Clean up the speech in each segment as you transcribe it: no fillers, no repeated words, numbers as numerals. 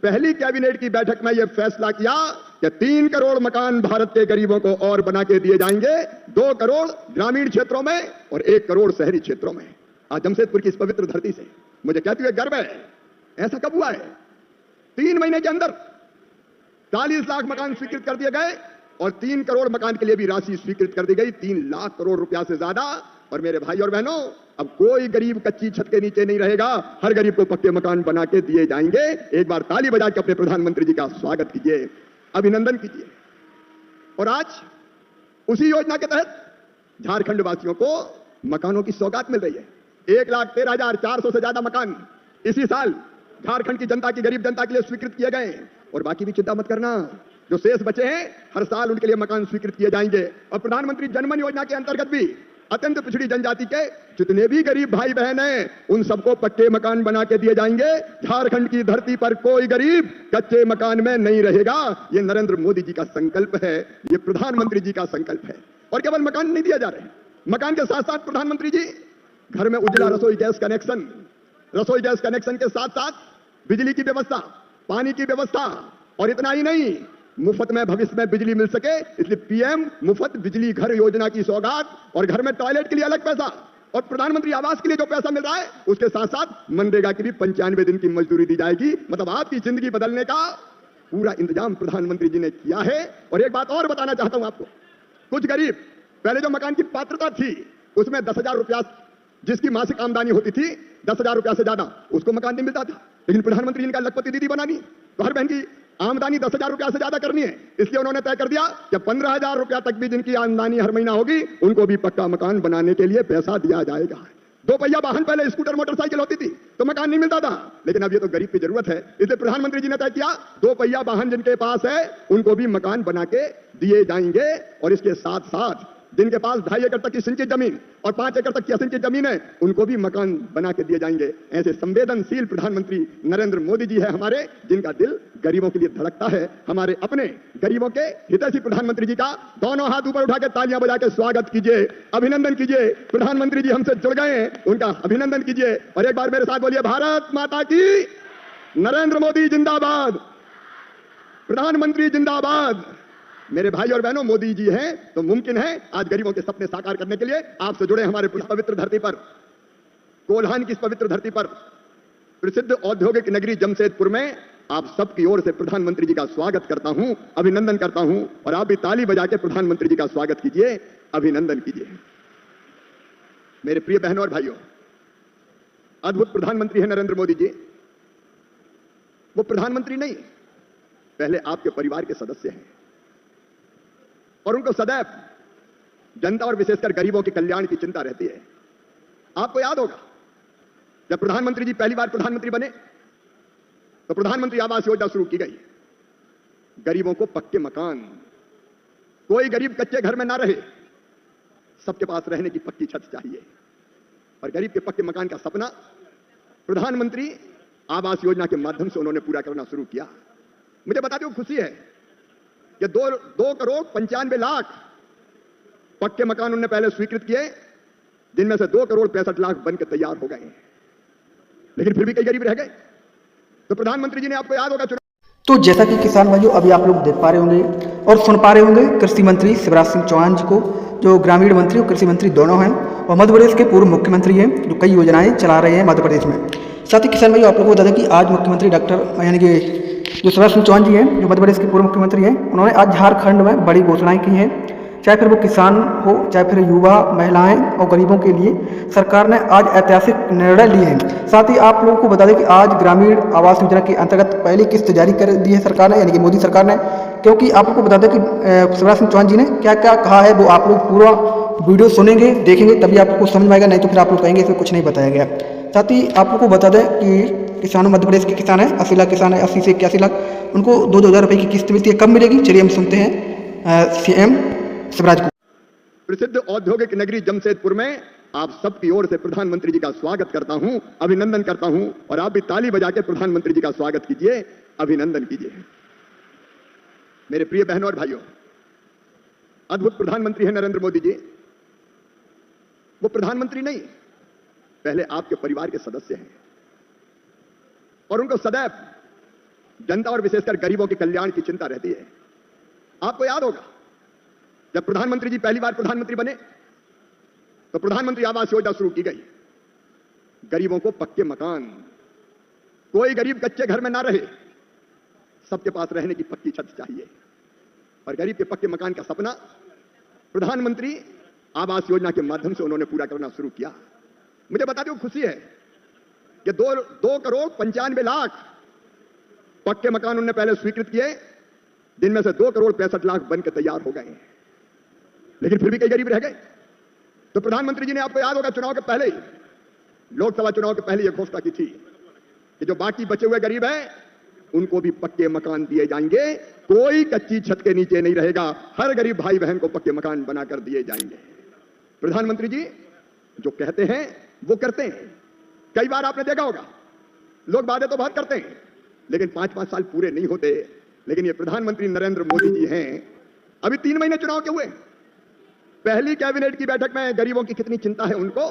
पहली कैबिनेट की बैठक में यह फैसला किया कि 3 करोड़ मकान भारत के गरीबों को और बना के दिए जाएंगे, 2 करोड़ ग्रामीण क्षेत्रों में और 1 करोड़ शहरी क्षेत्रों में। आज जमशेदपुर की इस पवित्र धरती से मुझे कहते हुए गर्व है। ऐसा कब हुआ है? 3 महीने के अंदर 40 लाख मकान स्वीकृत कर दिए गए और 3 करोड़ मकान के लिए भी राशि स्वीकृत कर दी गई, 3 लाख करोड़ रुपया से ज्यादा। और मेरे भाई और बहनों, अब कोई गरीब कच्ची छत के नीचे नहीं रहेगा, हर गरीब को पक्के मकान बना के दिए जाएंगे। एक बार ताली बजा के अपने प्रधानमंत्री जी का स्वागत कीजिए, अभिनंदन कीजिए। और आज उसी योजना के तहत झारखंड वासियों को मकानों की सौगात मिल रही है। 1,13,400 से ज्यादा मकान इसी साल झारखंड की जनता की, गरीब जनता के लिए स्वीकृत किए गए। और बाकी भी चिंता मत करना, जो शेष बचे हैं हर साल उनके लिए मकान स्वीकृत किए जाएंगे। और प्रधानमंत्री जनमन योजना के अंतर्गत भी अत्यंत पिछड़ी जनजाति के जितने भी गरीब भाई बहन हैं उन सबको पक्के मकान बना के दिए जाएंगे। झारखंड की धरती पर कोई गरीब कच्चे मकान में नहीं रहेगा। ये नरेंद्र मोदी जी का संकल्प है, ये प्रधानमंत्री जी का संकल्प है। और केवल मकान नहीं दिया जा रहे, मकान के साथ साथ प्रधानमंत्री जी घर में उज्ज्वला रसोई गैस कनेक्शन के साथ साथ बिजली की व्यवस्था, पानी की व्यवस्था, और इतना ही नहीं, मुफ्त में भविष्य में बिजली मिल सके इसलिए पीएम मुफ्त बिजली घर योजना की सौगात, और घर में टॉयलेट के लिए अलग पैसा, और प्रधानमंत्री आवास के लिए जो पैसा मिल रहा है उसके साथ साथ मनरेगा की भी 95 दिन की मजदूरी दी जाएगी। मतलब आपकी जिंदगी बदलने का पूरा इंतजाम प्रधानमंत्री जी ने किया है। और एक बात और बताना चाहता हूं आपको, कुछ गरीब पहले जो मकान की पात्रता थी उसमें 10,000 रुपया जिसकी मासिक आमदनी होती थी 10,000 रुपया से ज्यादा उसको मकान नहीं मिलता था, लेकिन प्रधानमंत्री जी ने लखपति दीदी बनानी, तो हर बहन की आमदनी 10,000 रुपया से ज्यादा करनी है, इसलिए उन्होंने तय कर दिया कि 15,000 रुपया तक भी जिनकी आमदनी हर महीना होगी उनको भी पक्का मकान बनाने के लिए पैसा दिया जाएगा। 2 पहिया वाहन, पहले स्कूटर मोटरसाइकिल होती थी तो मकान नहीं मिलता था, लेकिन अब ये तो गरीब की जरूरत है, इसलिए प्रधानमंत्री जी ने तय किया 2 पहिया वाहन जिनके पास है उनको भी मकान बना के दिए जाएंगे। और इसके साथ साथ जिनके पास 2.5 एकड़ तक की सिंचित जमीन और 5 एकड़ तक की असिंचित जमीन है उनको भी मकान बना के दिए जाएंगे। ऐसे संवेदनशील प्रधानमंत्री नरेंद्र मोदी जी है हमारे, जिनका दिल गरीबों के लिए धड़कता है। हमारे अपने गरीबों के हितैषी प्रधानमंत्री जी का दोनों हाथ ऊपर उठा के तालियां बजा के स्वागत कीजिए, अभिनंदन कीजिए। प्रधानमंत्री जी हमसे जुड़ गए हैं, उनका अभिनंदन कीजिए। और एक बार मेरे साथ बोलिए, भारत माता की, नरेंद्र मोदी जिंदाबाद, प्रधानमंत्री जिंदाबाद। मेरे भाई और बहनों, मोदी जी हैं तो मुमकिन है आज गरीबों के सपने साकार करने के लिए आपसे जुड़े हमारे पवित्र धरती पर, कोल्हान की इस पवित्र धरती पर, प्रसिद्ध औद्योगिक नगरी जमशेदपुर में आप सबकी ओर से प्रधानमंत्री जी का स्वागत करता हूं, अभिनंदन करता हूं। और आप भी ताली बजा के प्रधानमंत्री जी का स्वागत कीजिए, अभिनंदन कीजिए। मेरे प्रिय बहनों और भाइयों, अद्भुत प्रधानमंत्री है नरेंद्र मोदी जी। वो प्रधानमंत्री नहीं, पहले आपके परिवार के सदस्य हैं और उनको सदैव जनता और विशेषकर गरीबों के कल्याण की चिंता रहती है। आपको याद होगा जब प्रधानमंत्री जी पहली बार प्रधानमंत्री बने तो प्रधानमंत्री आवास योजना शुरू की गई। गरीबों को पक्के मकान, कोई गरीब कच्चे घर में ना रहे, सबके पास रहने की पक्की छत चाहिए। और गरीब के पक्के मकान का सपना प्रधानमंत्री आवास योजना के माध्यम से उन्होंने पूरा करना शुरू किया। मुझे बताते हुए खुशी है कि 2 करोड़ 95 लाख पक्के मकान उन्होंने पहले स्वीकृत किए, जिनमें से 2 करोड़ 65 लाख बनकर तैयार हो गए, लेकिन फिर भी कई गरीब रह गए। तो प्रधानमंत्री जी ने, आपको याद होगा, तो जैसा कि किसान भाइयों अभी आप लोग देख पा रहे होंगे और सुन पा रहे होंगे कृषि मंत्री शिवराज सिंह चौहान जी को, जो ग्रामीण मंत्री और कृषि मंत्री दोनों हैं और मध्य प्रदेश के पूर्व मुख्यमंत्री हैं, जो कई योजनाएं चला रहे हैं मध्य प्रदेश में। साथ ही किसान भाइयों आप लोगों को बता दें कि आज मुख्यमंत्री डॉक्टर यानी कि जो शिवराज सिंह चौहान जी हैं, जो मध्य प्रदेश के पूर्व मुख्यमंत्री हैं, उन्होंने आज झारखंड में बड़ी घोषणाएं की हैं, चाहे फिर वो किसान हो, चाहे फिर युवा, महिलाएं और गरीबों के लिए सरकार ने आज ऐतिहासिक निर्णय लिए हैं। साथ ही आप लोगों को बता दें कि आज ग्रामीण आवास योजना के अंतर्गत पहली किस्त जारी कर दी है सरकार ने, यानी कि मोदी सरकार ने। क्योंकि आप लोगों को बता दें कि शिवराज सिंह चौहान जी ने क्या क्या कहा है वो आप लोग पूरा वीडियो सुनेंगे, देखेंगे, तभी आपको समझ में आएगा, नहीं तो फिर आप लोग कहेंगे इसमें कुछ नहीं बताया गया। साथ ही आप लोग को बता दें कि किसानों, मध्य प्रदेश के किसान हैं, 80 लाख किसान है, 80 से 81 लाख, उनको 2-2 हज़ार रुपये की किस्त मिलती है। कब मिलेगी, चलिए हम सुनते हैं सीएम शिवराज को। प्रसिद्ध औद्योगिक नगरी जमशेदपुर में आप सबकी ओर से प्रधानमंत्री जी का स्वागत करता हूं, अभिनंदन करता हूं। और आप भी ताली बजा के प्रधानमंत्री जी का स्वागत कीजिए, अभिनंदन कीजिए। मेरे प्रिय बहनों और भाइयों, अद्भुत प्रधानमंत्री है नरेंद्र मोदी जी। वो प्रधानमंत्री नहीं, पहले आपके परिवार के सदस्य हैं और उनको सदैव जनता और विशेषकर गरीबों के कल्याण की चिंता रहती है। आपको याद होगा जब प्रधानमंत्री जी पहली बार प्रधानमंत्री बने तो प्रधानमंत्री आवास योजना शुरू की गई। गरीबों को पक्के मकान, कोई गरीब कच्चे घर में ना रहे, सबके पास रहने की पक्की छत चाहिए। और गरीब के पक्के मकान का सपना प्रधानमंत्री आवास योजना के माध्यम से उन्होंने पूरा करना शुरू किया। मुझे बता दो, खुशी है कि 2 करोड़ 95 लाख पक्के मकान उन्होंने पहले स्वीकृत किए, जिनमें से 2 करोड़ 65 लाख बनकर तैयार हो गए। लेकिन फिर भी कई गरीब रह गए। तो प्रधानमंत्री जी ने, आपको याद होगा, चुनाव के पहले ही, लोकसभा चुनाव के पहले यह घोषणा की थी कि जो बाकी बचे हुए गरीब हैं उनको भी पक्के मकान दिए जाएंगे, कोई कच्ची छत के नीचे नहीं रहेगा, हर गरीब भाई बहन को पक्के मकान बनाकर दिए जाएंगे। प्रधानमंत्री जी जो कहते हैं वो करते हैं। कई बार आपने देखा होगा लोग वादे तो बहुत करते हैं लेकिन 5-5 साल पूरे नहीं होते। लेकिन ये प्रधानमंत्री नरेंद्र मोदी जी हैं, अभी 3 महीने चुनाव के हुए, पहली कैबिनेट की बैठक में गरीबों की कितनी चिंता है उनको,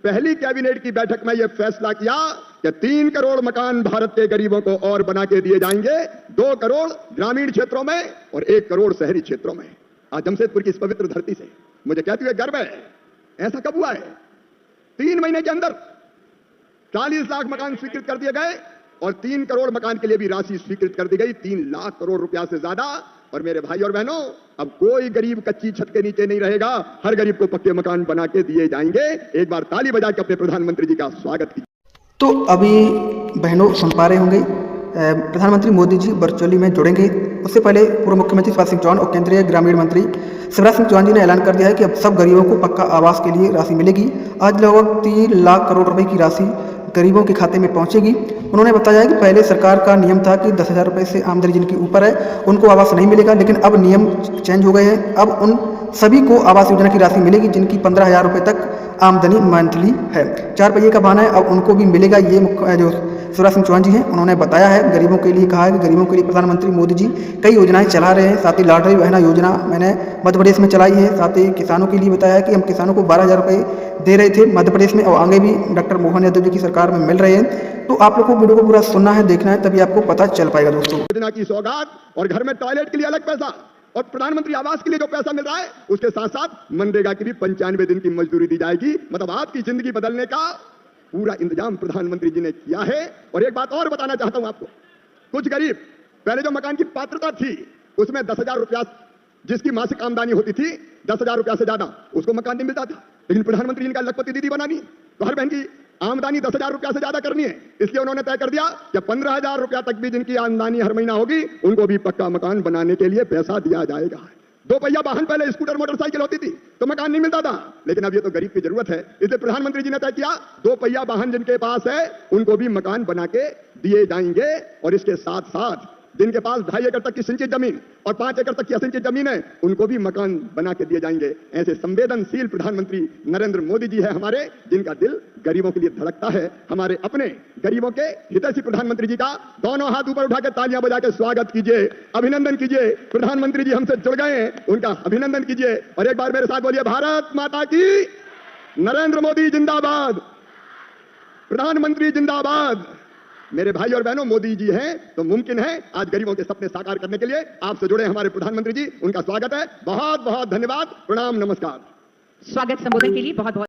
पहली कैबिनेट की बैठक में यह फैसला किया कि 3 करोड़ मकान भारत के गरीबों को और बना के दिए जाएंगे, 2 करोड़ ग्रामीण क्षेत्रों में और 1 करोड़ शहरी क्षेत्रों में। आज जमशेदपुर की इस पवित्र धरती से मुझे कहते हुए गर्व है, ऐसा कब हुआ है? 3 महीने के अंदर 40 लाख मकान स्वीकृत कर दिए गए और 3 करोड़ मकान के लिए भी राशि स्वीकृत कर दी गई, 3 लाख करोड़ रुपया से ज्यादा। और मेरे भाई और बहनों, अब कोई गरीब कच्ची छत के नीचे नहीं रहेगा, हर गरीब को पक्के मकान बना के दिए जाएंगे। एक बार ताली बजा के अपने प्रधानमंत्री जी का स्वागत कीजिए। तो अभी बहनों सुन पा रहे होंगे प्रधानमंत्री मोदी जी वर्चुअली में जुड़ेंगे। उससे पहले पूर्व मुख्यमंत्री शिवराज सिंह चौहान और केंद्रीय ग्रामीण मंत्री शिवराज सिंह चौहान जी ने ऐलान कर दिया है कि अब सब गरीबों को पक्का आवास के लिए राशि मिलेगी। आज लगभग 3 लाख करोड़ रुपए की राशि गरीबों के खाते में पहुंचेगी। उन्होंने बताया कि पहले सरकार का नियम था कि 10,000 रुपये से आमदनी जिनकी ऊपर है उनको आवास नहीं मिलेगा, लेकिन अब नियम चेंज हो गए हैं। अब उन सभी को आवास योजना की राशि मिलेगी जिनकी 15,000 रुपये तक आमदनी मंथली है। 4 पहिए का वाहन है, अब उनको भी मिलेगा। ये जो शिवराज सिंह चौहान जी हैं उन्होंने बताया है, गरीबों के लिए कहा है कि गरीबों के लिए प्रधानमंत्री मोदी जी कई योजनाएं चला रहे हैं। साथ ही लाडली बहना योजना मैंने मध्य प्रदेश में चलाई है। साथ ही किसानों के लिए बताया कि हम किसानों को 12,000 रुपये दे रहे थे मध्य प्रदेश में, और आगे भी डॉक्टर मोहन यादव जी की सरकार में मिल रहे हैं। तो आप लोग को वीडियो को पूरा सुनना है, देखना है, तभी आपको पता चल पाएगा दोस्तों। योजना की सौगात और घर में टॉयलेट के लिए अलग पैसा और प्रधानमंत्री आवास के लिए जो पैसा मिल रहा है उसके साथ साथ मनरेगा की भी 95 दिन की मजदूरी दी जाएगी। मतलब आपकी जिंदगी बदलने का पूरा इंतजाम प्रधानमंत्री जी ने किया है। और एक बात और बताना चाहता हूं आपको, कुछ गरीब पहले जो मकान की पात्रता थी उसमें 10,000 रुपया जिसकी मासिक आमदनी होती थी 10,000 रुपया से ज्यादा उसको मकान नहीं मिलता था। लेकिन प्रधानमंत्री जी का लखपति दीदी बनानी, तो हर बहन की आमदनी 10,000 रुपया से ज्यादा करनी है, इसलिए उन्होंने तय कर दिया कि 15,000 रुपया तक भी जिनकी आमदनी हर महीना होगी उनको भी पक्का मकान बनाने के लिए पैसा दिया जाएगा। 2 पहिया वाहन पहले स्कूटर मोटरसाइकिल होती थी तो मकान नहीं मिलता था, लेकिन अब ये तो गरीब की जरूरत है, इसलिए प्रधानमंत्री जी ने तय किया 2 पहिया वाहन जिनके पास है उनको भी मकान बना के दिए जाएंगे। और इसके साथ साथ जिनके पास 2.5 एकड़ तक की सिंचित जमीन और 5 एकड़ तक की असिंचित जमीन है उनको भी मकान बना के दिए जाएंगे। ऐसे संवेदनशील प्रधानमंत्री नरेंद्र मोदी जी है हमारे, जिनका दिल गरीबों के लिए धड़कता है। हमारे अपने गरीबों के हितैषी प्रधानमंत्री जी का दोनों हाथ ऊपर उठा के तालियां बजा के स्वागत कीजिए, अभिनंदन कीजिए। प्रधानमंत्री जी हमसे जुड़ गए हैं, उनका अभिनंदन कीजिए। और एक बार मेरे साथ बोलिए, भारत माता की, नरेंद्र मोदी जिंदाबाद, प्रधानमंत्री जिंदाबाद। मेरे भाई और बहनों, मोदी जी हैं तो मुमकिन है आज गरीबों के सपने साकार करने के लिए आपसे जुड़े हमारे प्रधानमंत्री जी, उनका स्वागत है। बहुत बहुत धन्यवाद, प्रणाम, नमस्कार। स्वागत संबोधन के लिए बहुत बहुत